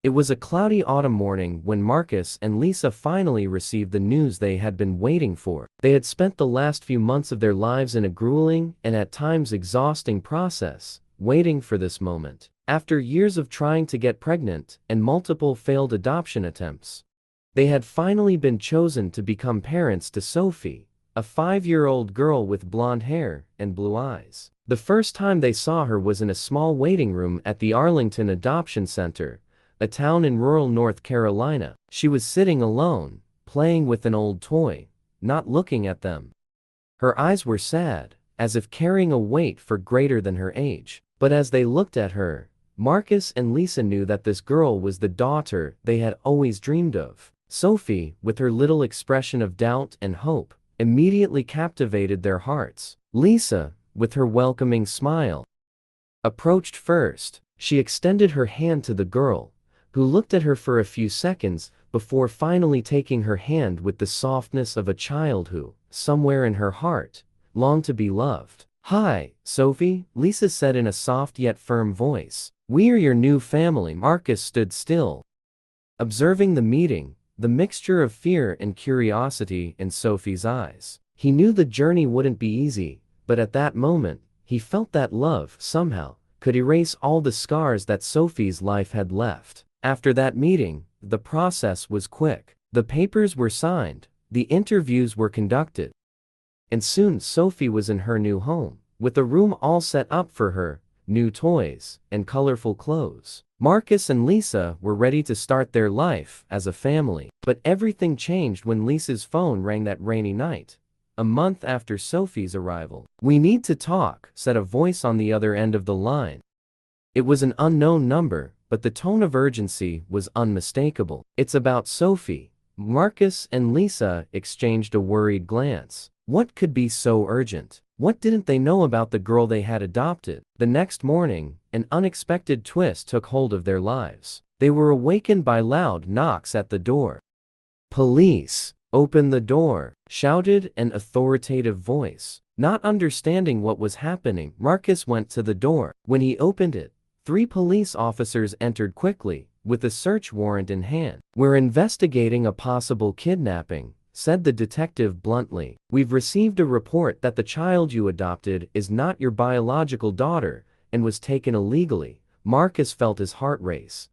It was a cloudy autumn morning when Marcus and Lisa finally received the news they had been waiting for. They had spent the last few months of their lives in a grueling and at times exhausting process, waiting for this moment. After years of trying to get pregnant and multiple failed adoption attempts, they had finally been chosen to become parents to Sophie, a 5-year-old girl with blonde hair and blue eyes. The first time they saw her was in a small waiting room at the Arlington Adoption Center, a town in rural North Carolina. She was sitting alone, playing with an old toy, not looking at them. Her eyes were sad, as if carrying a weight for greater than her age. But as they looked at her, Marcus and Lisa knew that this girl was the daughter they had always dreamed of. Sophie, with her little expression of doubt and hope, immediately captivated their hearts. Lisa, with her welcoming smile, approached first. She extended her hand to the girl, who looked at her for a few seconds before finally taking her hand with the softness of a child who, somewhere in her heart, longed to be loved. "Hi, Sophie," Lisa said in a soft yet firm voice. "We are your new family." Marcus stood still, observing the meeting, the mixture of fear and curiosity in Sophie's eyes. He knew the journey wouldn't be easy, but at that moment, he felt that love, somehow, could erase all the scars that Sophie's life had left. After that meeting, the process was quick. The papers were signed, the interviews were conducted, and soon Sophie was in her new home, with a room all set up for her, new toys, and colorful clothes. Marcus and Lisa were ready to start their life as a family. But everything changed when Lisa's phone rang that rainy night, a month after Sophie's arrival. "We need to talk," said a voice on the other end of the line. It was an unknown number, but the tone of urgency was unmistakable. "It's about Sophie." Marcus and Lisa exchanged a worried glance. What could be so urgent? What didn't they know about the girl they had adopted? The next morning, an unexpected twist took hold of their lives. They were awakened by loud knocks at the door. "Police! Open the door!" shouted an authoritative voice. Not understanding what was happening, Marcus went to the door. When he opened it, 3 police officers entered quickly, with a search warrant in hand. "We're investigating a possible kidnapping," said the detective bluntly. "We've received a report that the child you adopted is not your biological daughter and was taken illegally." Marcus felt his heart race.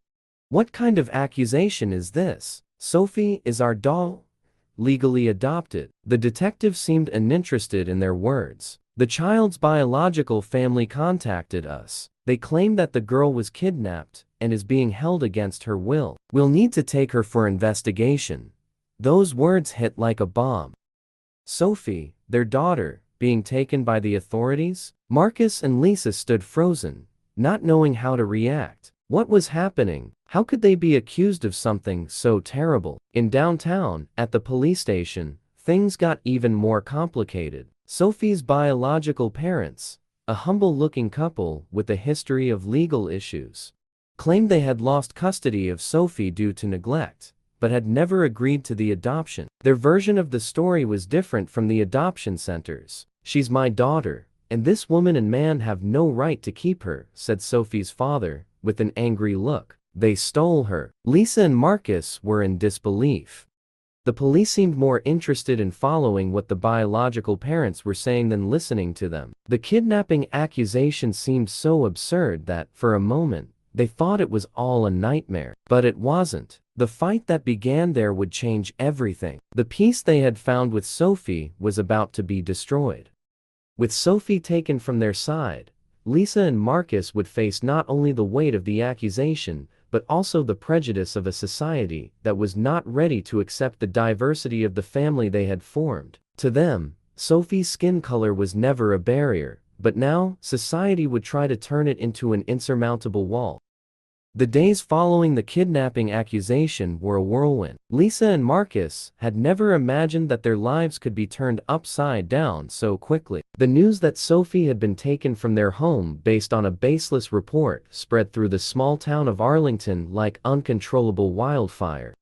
What kind of accusation is this? "Sophie is our doll, legally adopted." The detective seemed uninterested in their words. "The child's biological family contacted us. They claim that the girl was kidnapped and is being held against her will. We'll need to take her for investigation." Those words hit like a bomb. Sophie, their daughter, being taken by the authorities? Marcus and Lisa stood frozen, not knowing how to react. What was happening? How could they be accused of something so terrible? In downtown, at the police station, things got even more complicated. Sophie's biological parents, a humble-looking couple with a history of legal issues, claimed they had lost custody of Sophie due to neglect, but had never agreed to the adoption. Their version of the story was different from the adoption center's. "She's my daughter, and this woman and man have no right to keep her," said Sophie's father, with an angry look. "They stole her." Lisa and Marcus were in disbelief. The police seemed more interested in following what the biological parents were saying than listening to them. The kidnapping accusation seemed so absurd that, for a moment, they thought it was all a nightmare. But it wasn't. The fight that began there would change everything. The peace they had found with Sophie was about to be destroyed. With Sophie taken from their side, Lisa and Marcus would face not only the weight of the accusation, but also the prejudice of a society that was not ready to accept the diversity of the family they had formed. To them, Sophie's skin color was never a barrier, but now, society would try to turn it into an insurmountable wall. The days following the kidnapping accusation were a whirlwind. Lisa and Marcus had never imagined that their lives could be turned upside down so quickly. The news that Sophie had been taken from their home based on a baseless report spread through the small town of Arlington like uncontrollable wildfire.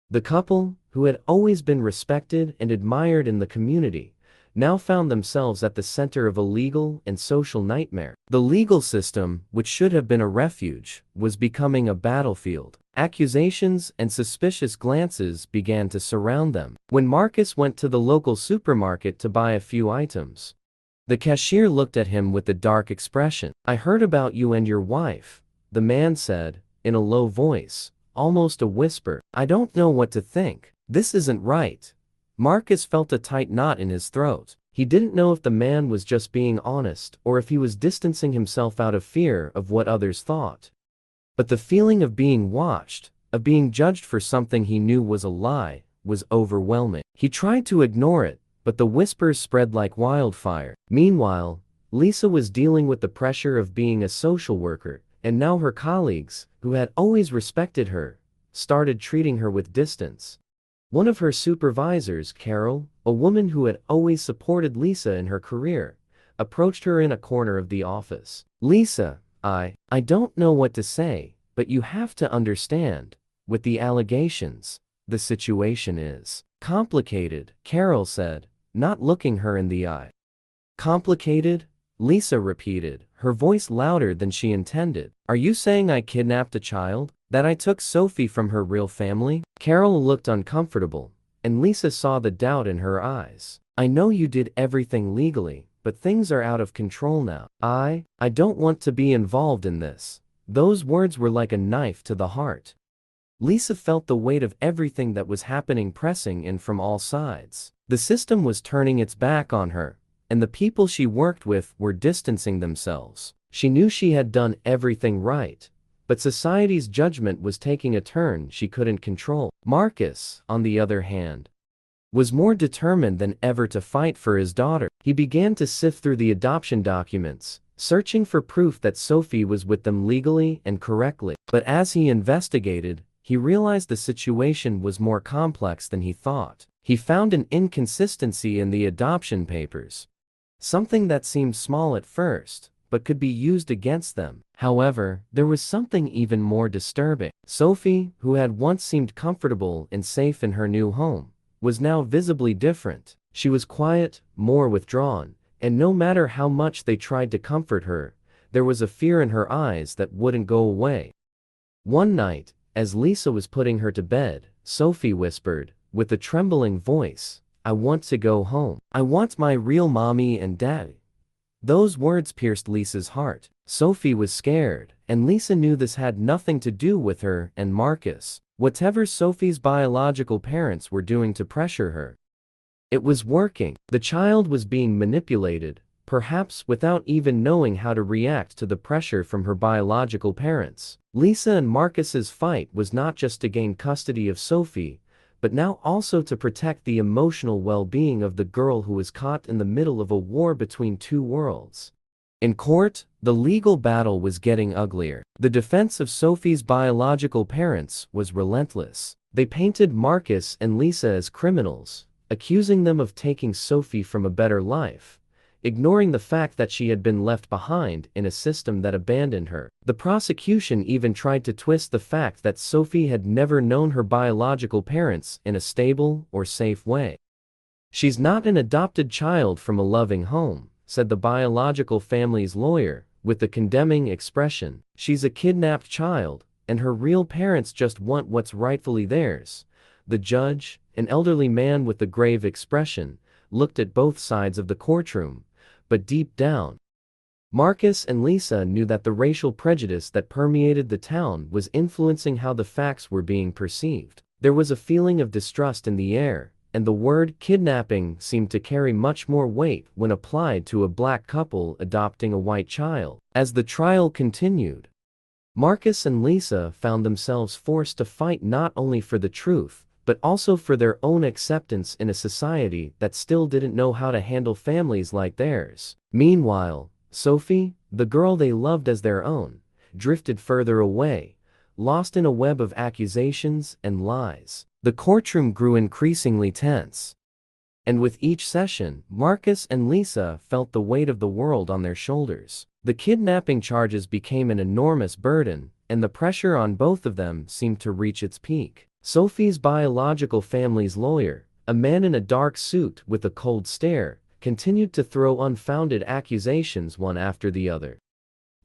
The couple, who had always been respected and admired in the community, now found themselves at the center of a legal and social nightmare. The legal system, which should have been a refuge, was becoming a battlefield. Accusations and suspicious glances began to surround them. When Marcus went to the local supermarket to buy a few items, the cashier looked at him with a dark expression. "I heard about you and your wife," the man said, in a low voice, almost a whisper. "I don't know what to think. This isn't right." Marcus felt a tight knot in his throat. He didn't know if the man was just being honest or if he was distancing himself out of fear of what others thought. But the feeling of being watched, of being judged for something he knew was a lie, was overwhelming. He tried to ignore it, but the whispers spread like wildfire. Meanwhile, Lisa was dealing with the pressure of being a social worker, and now her colleagues, who had always respected her, started treating her with distance. One of her supervisors, Carol, a woman who had always supported Lisa in her career, approached her in a corner of the office. "Lisa, I don't know what to say, but you have to understand, with the allegations, the situation is complicated," Carol said, not looking her in the eye. "Complicated?" Lisa repeated, her voice louder than she intended. "Are you saying I kidnapped a child? That I took Sophie from her real family?" Carol looked uncomfortable, and Lisa saw the doubt in her eyes. "I know you did everything legally, but things are out of control now. I don't want to be involved in this." Those words were like a knife to the heart. Lisa felt the weight of everything that was happening pressing in from all sides. The system was turning its back on her, and the people she worked with were distancing themselves. She knew she had done everything right, but society's judgment was taking a turn she couldn't control. Marcus, on the other hand, was more determined than ever to fight for his daughter. He began to sift through the adoption documents, searching for proof that Sophie was with them legally and correctly. But as he investigated, he realized the situation was more complex than he thought. He found an inconsistency in the adoption papers, something that seemed small at first, but could be used against them. However, there was something even more disturbing. Sophie, who had once seemed comfortable and safe in her new home, was now visibly different. She was quiet, more withdrawn, and no matter how much they tried to comfort her, there was a fear in her eyes that wouldn't go away. One night, as Lisa was putting her to bed, Sophie whispered, with a trembling voice, "I want to go home. I want my real mommy and daddy." Those words pierced Lisa's heart. Sophie was scared, and Lisa knew this had nothing to do with her and Marcus. Whatever Sophie's biological parents were doing to pressure her, it was working. The child was being manipulated, perhaps without even knowing how to react to the pressure from her biological parents. Lisa and Marcus's fight was not just to gain custody of Sophie, but now also to protect the emotional well-being of the girl who was caught in the middle of a war between two worlds. In court, the legal battle was getting uglier. The defense of Sophie's biological parents was relentless. They painted Marcus and Lisa as criminals, accusing them of taking Sophie from a better life, ignoring the fact that she had been left behind in a system that abandoned her. The prosecution even tried to twist the fact that Sophie had never known her biological parents in a stable or safe way. "She's not an adopted child from a loving home," said the biological family's lawyer, with a condemning expression. "She's a kidnapped child, and her real parents just want what's rightfully theirs." The judge, an elderly man with a grave expression, looked at both sides of the courtroom, but deep down, Marcus and Lisa knew that the racial prejudice that permeated the town was influencing how the facts were being perceived. There was a feeling of distrust in the air, and the word kidnapping seemed to carry much more weight when applied to a black couple adopting a white child. As the trial continued, Marcus and Lisa found themselves forced to fight not only for the truth, but also for their own acceptance in a society that still didn't know how to handle families like theirs. Meanwhile, Sophie, the girl they loved as their own, drifted further away, lost in a web of accusations and lies. The courtroom grew increasingly tense, and with each session, Marcus and Lisa felt the weight of the world on their shoulders. The kidnapping charges became an enormous burden, and the pressure on both of them seemed to reach its peak. Sophie's biological family's lawyer, a man in a dark suit with a cold stare, continued to throw unfounded accusations one after the other.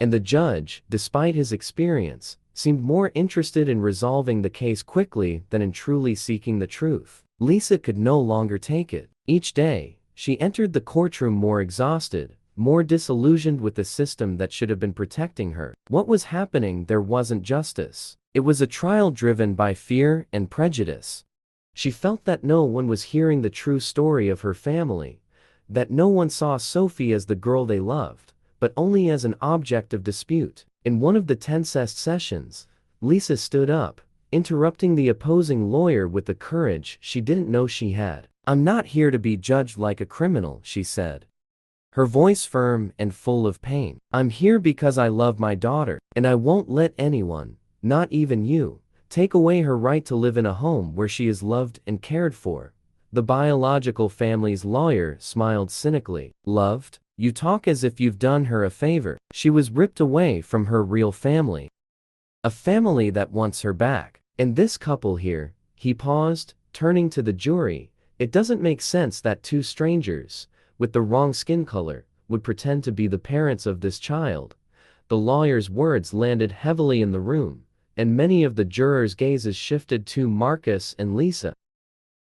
And the judge, despite his experience, seemed more interested in resolving the case quickly than in truly seeking the truth. Lisa could no longer take it. Each day, she entered the courtroom more exhausted, more disillusioned with the system that should have been protecting her. What was happening there wasn't justice. It was a trial driven by fear and prejudice. She felt that no one was hearing the true story of her family, that no one saw Sophie as the girl they loved, but only as an object of dispute. In one of the tensest sessions, Lisa stood up, interrupting the opposing lawyer with the courage she didn't know she had. "I'm not here to be judged like a criminal," she said, her voice firm and full of pain. "I'm here because I love my daughter, and I won't let anyone, not even you, take away her right to live in a home where she is loved and cared for." The biological family's lawyer smiled cynically. "Loved? You talk as if you've done her a favor. She was ripped away from her real family. A family that wants her back. And this couple here," he paused, turning to the jury, "it doesn't make sense that two strangers, with the wrong skin color, would pretend to be the parents of this child." The lawyer's words landed heavily in the room, and many of the jurors' gazes shifted to Marcus and Lisa,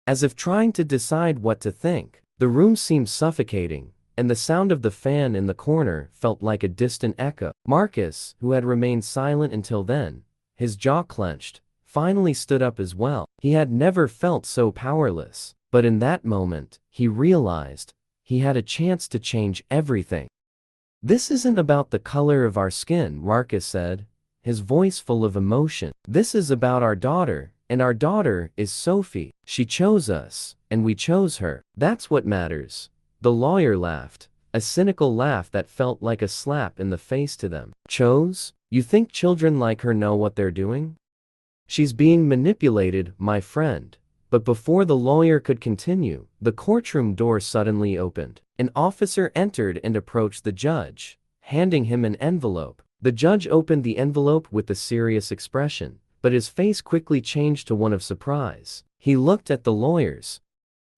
as if trying to decide what to think. The room seemed suffocating, and the sound of the fan in the corner felt like a distant echo. Marcus, who had remained silent until then, his jaw clenched, finally stood up as well. He had never felt so powerless, but in that moment, he realized he had a chance to change everything. "This isn't about the color of our skin," Marcus said, his voice full of emotion. "This is about our daughter, and our daughter is Sophie. She chose us, and we chose her. That's what matters." The lawyer laughed, a cynical laugh that felt like a slap in the face to them. "Chose? You think children like her know what they're doing? She's being manipulated, my friend." But before the lawyer could continue, the courtroom door suddenly opened. An officer entered and approached the judge, handing him an envelope. The judge opened the envelope with a serious expression, but his face quickly changed to one of surprise. He looked at the lawyers,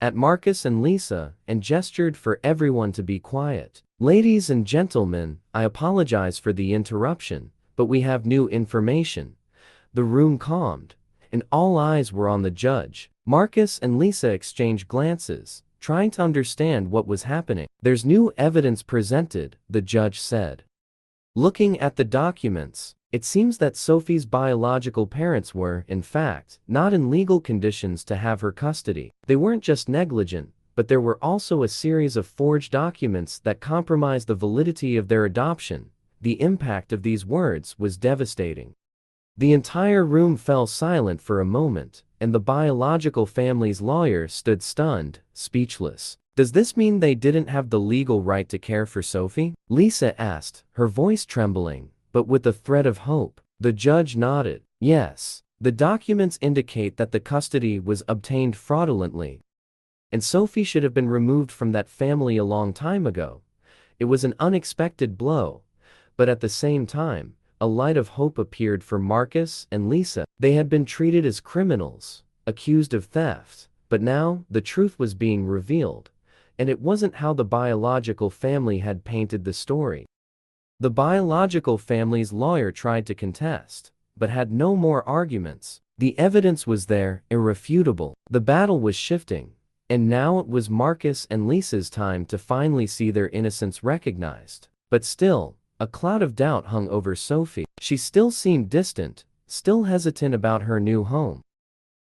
at Marcus and Lisa, and gestured for everyone to be quiet. "Ladies and gentlemen, I apologize for the interruption, but we have new information." The room calmed, and all eyes were on the judge. Marcus and Lisa exchanged glances, trying to understand what was happening. "There's new evidence presented," the judge said. "Looking at the documents, it seems that Sophie's biological parents were, in fact, not in legal conditions to have her custody. They weren't just negligent, but there were also a series of forged documents that compromised the validity of their adoption." The impact of these words was devastating. The entire room fell silent for a moment, and the biological family's lawyer stood stunned, speechless. "Does this mean they didn't have the legal right to care for Sophie?" Lisa asked, her voice trembling, but with a thread of hope. The judge nodded. "Yes. The documents indicate that the custody was obtained fraudulently, and Sophie should have been removed from that family a long time ago. It was an unexpected blow, but at the same time, a light of hope appeared for Marcus and Lisa. They had been treated as criminals, accused of theft, but now the truth was being revealed, and it wasn't how the biological family had painted the story. The biological family's lawyer tried to contest, but had no more arguments. The evidence was there, irrefutable. The battle was shifting, and now it was Marcus and Lisa's time to finally see their innocence recognized. But still, a cloud of doubt hung over Sophie. She still seemed distant, still hesitant about her new home.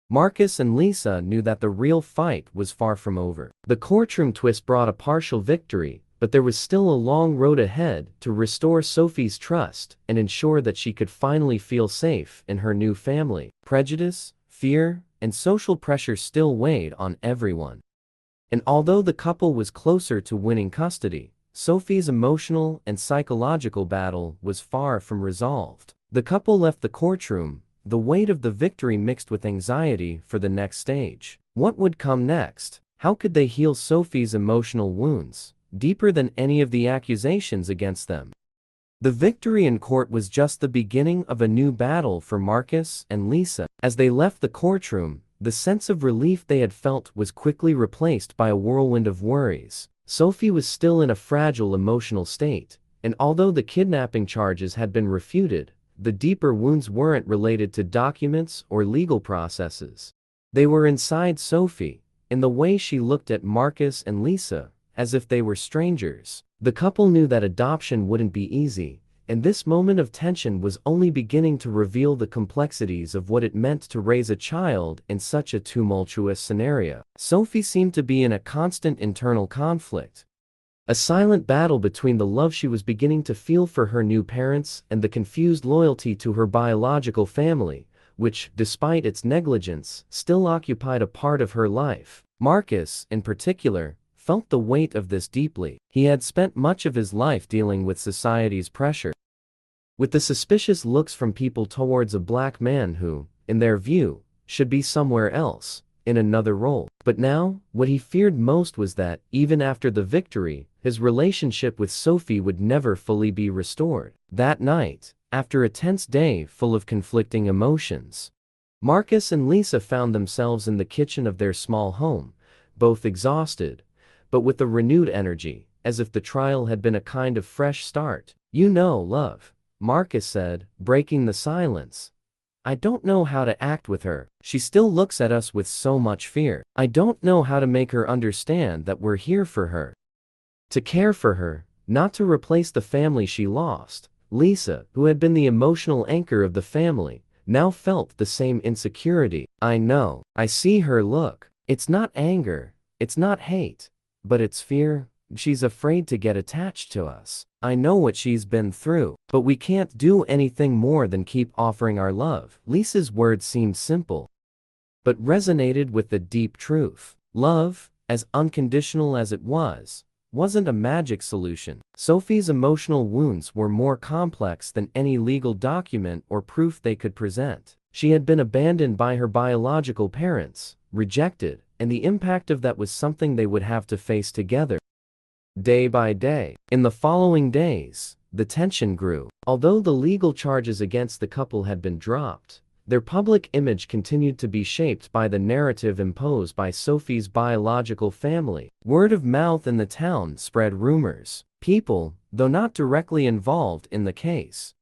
Marcus and Lisa knew that the real fight was far from over. The courtroom twist brought a partial victory, but there was still a long road ahead to restore Sophie's trust and ensure that she could finally feel safe in her new family. Prejudice, fear, and social pressure still weighed on everyone. And although the couple was closer to winning custody, Sophie's emotional and psychological battle was far from resolved. The couple left the courtroom, the weight of the victory mixed with anxiety for the next stage. What would come next? How could they heal Sophie's emotional wounds, deeper than any of the accusations against them? The victory in court was just the beginning of a new battle for Marcus and Lisa. As they left the courtroom, the sense of relief they had felt was quickly replaced by a whirlwind of worries. Sophie was still in a fragile emotional state, and although the kidnapping charges had been refuted, the deeper wounds weren't related to documents or legal processes. They were inside Sophie, in the way she looked at Marcus and Lisa, as if they were strangers. The couple knew that adoption wouldn't be easy, and this moment of tension was only beginning to reveal the complexities of what it meant to raise a child in such a tumultuous scenario. Sophie seemed to be in a constant internal conflict. A silent battle between the love she was beginning to feel for her new parents and the confused loyalty to her biological family, which, despite its negligence, still occupied a part of her life. Marcus, in particular, felt the weight of this deeply. He had spent much of his life dealing with society's pressure, with the suspicious looks from people towards a black man who, in their view, should be somewhere else, in another role. But now, what he feared most was that, even after the victory, his relationship with Sophie would never fully be restored. That night, after a tense day full of conflicting emotions, Marcus and Lisa found themselves in the kitchen of their small home, both exhausted, but with a renewed energy, as if the trial had been a kind of fresh start. "You know, love," Marcus said, breaking the silence, "I don't know how to act with her. She still looks at us with so much fear. I don't know how to make her understand that we're here for her. To care for her, not to replace the family she lost." Lisa, who had been the emotional anchor of the family, now felt the same insecurity. "I know. I see her look. It's not anger. It's not hate. But it's fear. She's afraid to get attached to us. I know what she's been through. But we can't do anything more than keep offering our love." Lisa's words seemed simple, but resonated with the deep truth. Love, as unconditional as it wasn't a magic solution. Sophie's emotional wounds were more complex than any legal document or proof they could present. She had been abandoned by her biological parents, rejected, and the impact of that was something they would have to face together, day by day. In the following days, the tension grew. Although the legal charges against the couple had been dropped, their public image continued to be shaped by the narrative imposed by Sophie's biological family. Word of mouth in the town spread rumors. People, though not directly involved in the case,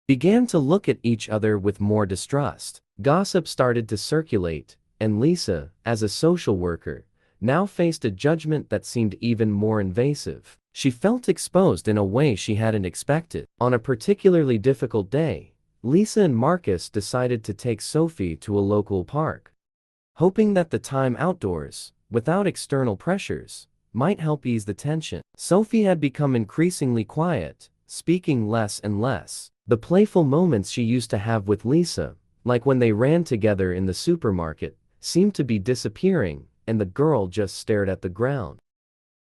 began to look at each other with more distrust. Gossip started to circulate, and Lisa, as a social worker, now faced a judgment that seemed even more invasive. She felt exposed in a way she hadn't expected. On a particularly difficult day, Lisa and Marcus decided to take Sophie to a local park, hoping that the time outdoors, without external pressures, might help ease the tension. Sophie had become increasingly quiet, speaking less and less. The playful moments she used to have with Lisa, like when they ran together in the supermarket, seemed to be disappearing, and the girl just stared at the ground,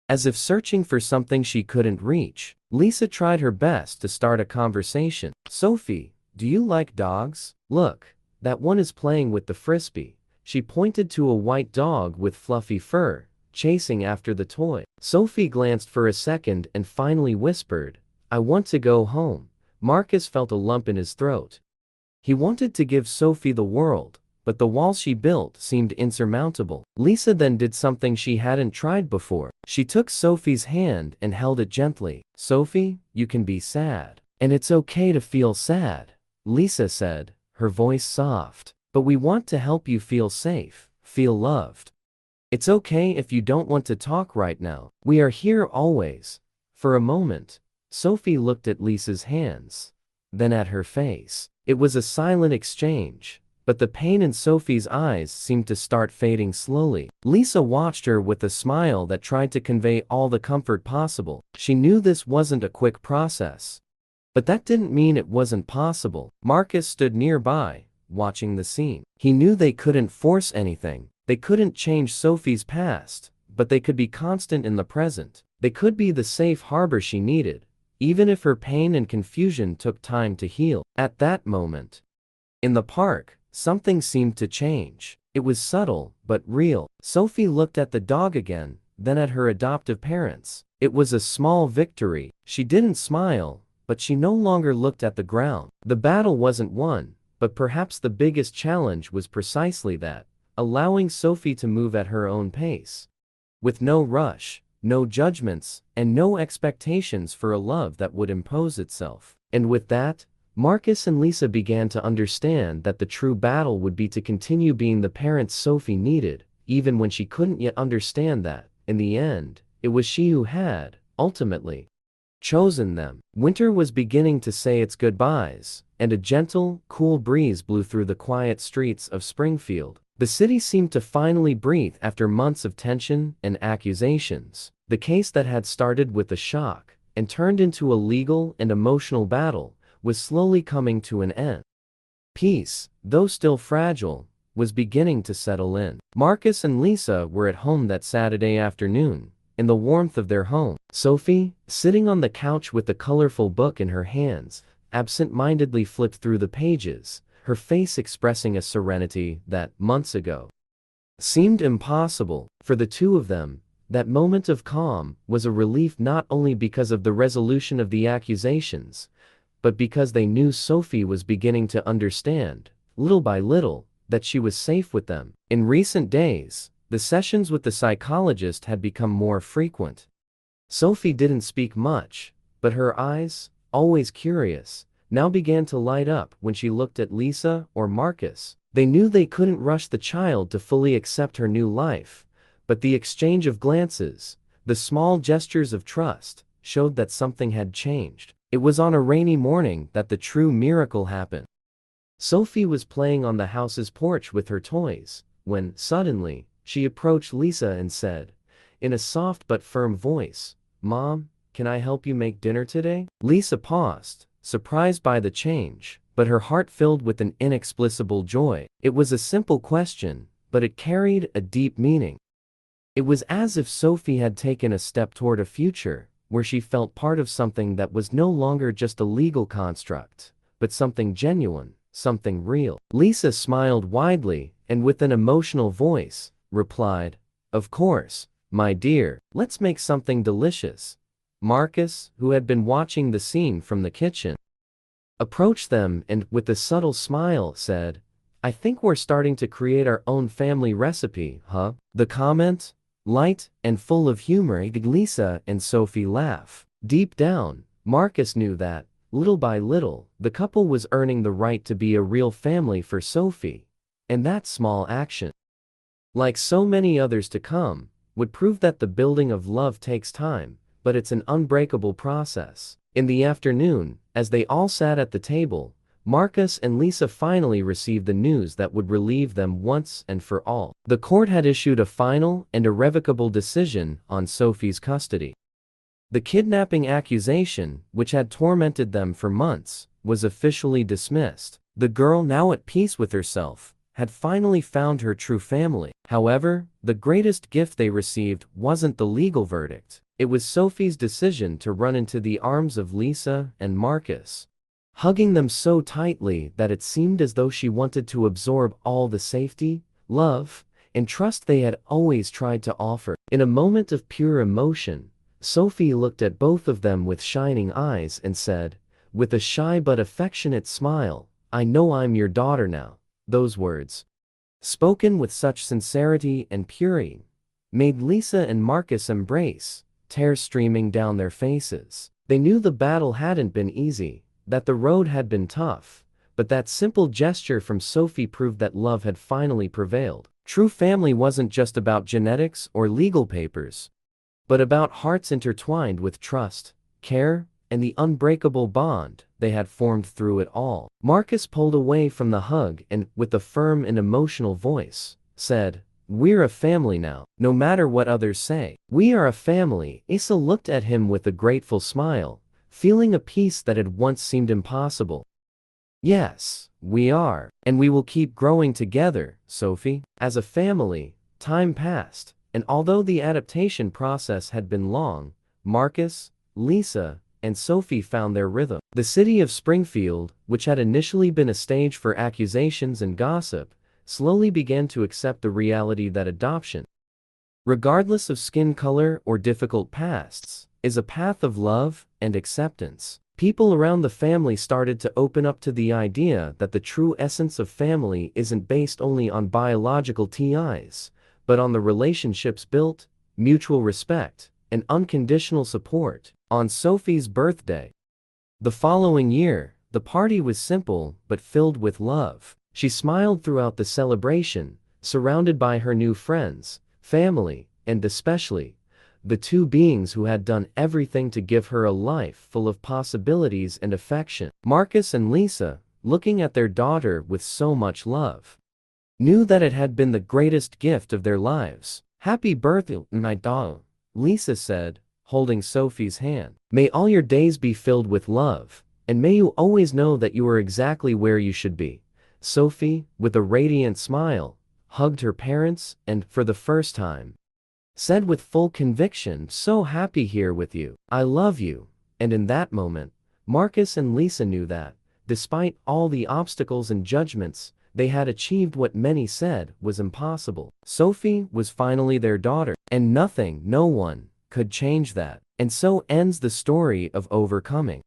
as if searching for something she couldn't reach. Lisa tried her best to start a conversation. "Sophie, do you like dogs? Look, that one is playing with the frisbee." She pointed to a white dog with fluffy fur, chasing after the toy. Sophie glanced for a second and finally whispered, "I want to go home." Marcus felt a lump in his throat. He wanted to give Sophie the world, but the walls she built seemed insurmountable. Lisa then did something she hadn't tried before. She took Sophie's hand and held it gently. "Sophie, you can be sad. And it's okay to feel sad," Lisa said, her voice soft. "But we want to help you feel safe, feel loved. It's okay if you don't want to talk right now. We are here always." For a moment, Sophie looked at Lisa's hands, then at her face. It was a silent exchange, but the pain in Sophie's eyes seemed to start fading slowly. Lisa watched her with a smile that tried to convey all the comfort possible. She knew this wasn't a quick process, but that didn't mean it wasn't possible. Marcus stood nearby, watching the scene. He knew they couldn't force anything. They couldn't change Sophie's past, but they could be constant in the present. They could be the safe harbor she needed, even if her pain and confusion took time to heal. At that moment, in the park, something seemed to change. It was subtle, but real. Sophie looked at the dog again, then at her adoptive parents. It was a small victory. She didn't smile, but she no longer looked at the ground. The battle wasn't won, but perhaps the biggest challenge was precisely that, allowing Sophie to move at her own pace, with no rush, no judgments, and no expectations for a love that would impose itself. And with that, Marcus and Lisa began to understand that the true battle would be to continue being the parents Sophie needed, even when she couldn't yet understand that, in the end, it was she who had, ultimately, chosen them. Winter was beginning to say its goodbyes, and a gentle, cool breeze blew through the quiet streets of Springfield. The city seemed to finally breathe after months of tension and accusations. The case that had started with a shock and turned into a legal and emotional battle was slowly coming to an end. Peace, though still fragile, was beginning to settle in. Marcus and Lisa were at home that Saturday afternoon, in the warmth of their home. Sophie, sitting on the couch with a colorful book in her hands, absent-mindedly flipped through the pages, her face expressing a serenity that, months ago, seemed impossible. For the two of them, that moment of calm was a relief not only because of the resolution of the accusations, but because they knew Sophie was beginning to understand, little by little, that she was safe with them. In recent days, the sessions with the psychologist had become more frequent. Sophie didn't speak much, but her eyes, always curious, now began to light up when she looked at Lisa or Marcus. They knew they couldn't rush the child to fully accept her new life, but the exchange of glances, the small gestures of trust, showed that something had changed. It was on a rainy morning that the true miracle happened. Sophie was playing on the house's porch with her toys, when, suddenly, she approached Lisa and said, in a soft but firm voice, "Mom, can I help you make dinner today?" Lisa paused, surprised by the change, but her heart filled with an inexplicable joy. It was a simple question, but it carried a deep meaning. It was as if Sophie had taken a step toward a future, where she felt part of something that was no longer just a legal construct, but something genuine, something real. Lisa smiled widely, and with an emotional voice, replied, "Of course, my dear, let's make something delicious." Marcus, who had been watching the scene from the kitchen, approached them and, with a subtle smile, said, "I think we're starting to create our own family recipe, huh?" The comment, light and full of humor, made Lisa and Sophie laugh. Deep down, Marcus knew that, little by little, the couple was earning the right to be a real family for Sophie, and that small action, like so many others to come, would prove that the building of love takes time, but it's an unbreakable process. In the afternoon, as they all sat at the table, Marcus and Lisa finally received the news that would relieve them once and for all. The court had issued a final and irrevocable decision on Sophie's custody. The kidnapping accusation, which had tormented them for months, was officially dismissed. The girl, now at peace with herself, had finally found her true family. However, the greatest gift they received wasn't the legal verdict. It was Sophie's decision to run into the arms of Lisa and Marcus, hugging them so tightly that it seemed as though she wanted to absorb all the safety, love, and trust they had always tried to offer. In a moment of pure emotion, Sophie looked at both of them with shining eyes and said, with a shy but affectionate smile, "I know I'm your daughter now." Those words, spoken with such sincerity and purity, made Lisa and Marcus embrace, tears streaming down their faces. They knew the battle hadn't been easy, that the road had been tough, but that simple gesture from Sophie proved that love had finally prevailed. True family wasn't just about genetics or legal papers, but about hearts intertwined with trust, care, and the unbreakable bond they had formed through it all. Marcus pulled away from the hug and, with a firm and emotional voice, said, "We're a family now, no matter what others say. We are a family." Asa looked at him with a grateful smile, feeling a peace that had once seemed impossible. "Yes, we are, and we will keep growing together, Sophie." As a family, time passed, and although the adaptation process had been long, Marcus, Lisa, and Sophie found their rhythm. The city of Springfield, which had initially been a stage for accusations and gossip, slowly began to accept the reality that adoption, regardless of skin color or difficult pasts, is a path of love and acceptance. People around the family started to open up to the idea that the true essence of family isn't based only on biological ties, but on the relationships built, mutual respect, and unconditional support. On Sophie's birthday, the following year, the party was simple but filled with love. She smiled throughout the celebration, surrounded by her new friends, family, and especially the two beings who had done everything to give her a life full of possibilities and affection. Marcus and Lisa, looking at their daughter with so much love, knew that it had been the greatest gift of their lives. "Happy birthday, my doll," Lisa said, holding Sophie's hand. "May all your days be filled with love, and may you always know that you are exactly where you should be." Sophie, with a radiant smile, hugged her parents and, for the first time, said with full conviction, "So happy here with you. I love you." And in that moment, Marcus and Lisa knew that, despite all the obstacles and judgments, they had achieved what many said was impossible. Sophie was finally their daughter, and nothing, no one, could change that. And so ends the story of overcoming,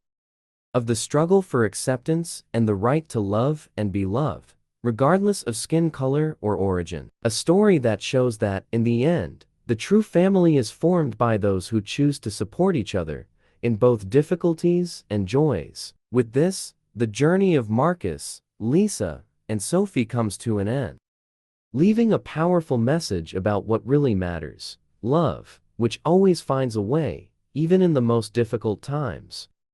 of the struggle for acceptance and the right to love and be loved, regardless of skin color or origin. A story that shows that, in the end, the true family is formed by those who choose to support each other in both difficulties and joys. With this, the journey of Marcus, Lisa, and Sophie comes to an end, leaving a powerful message about what really matters: love, which always finds a way, even in the most difficult times.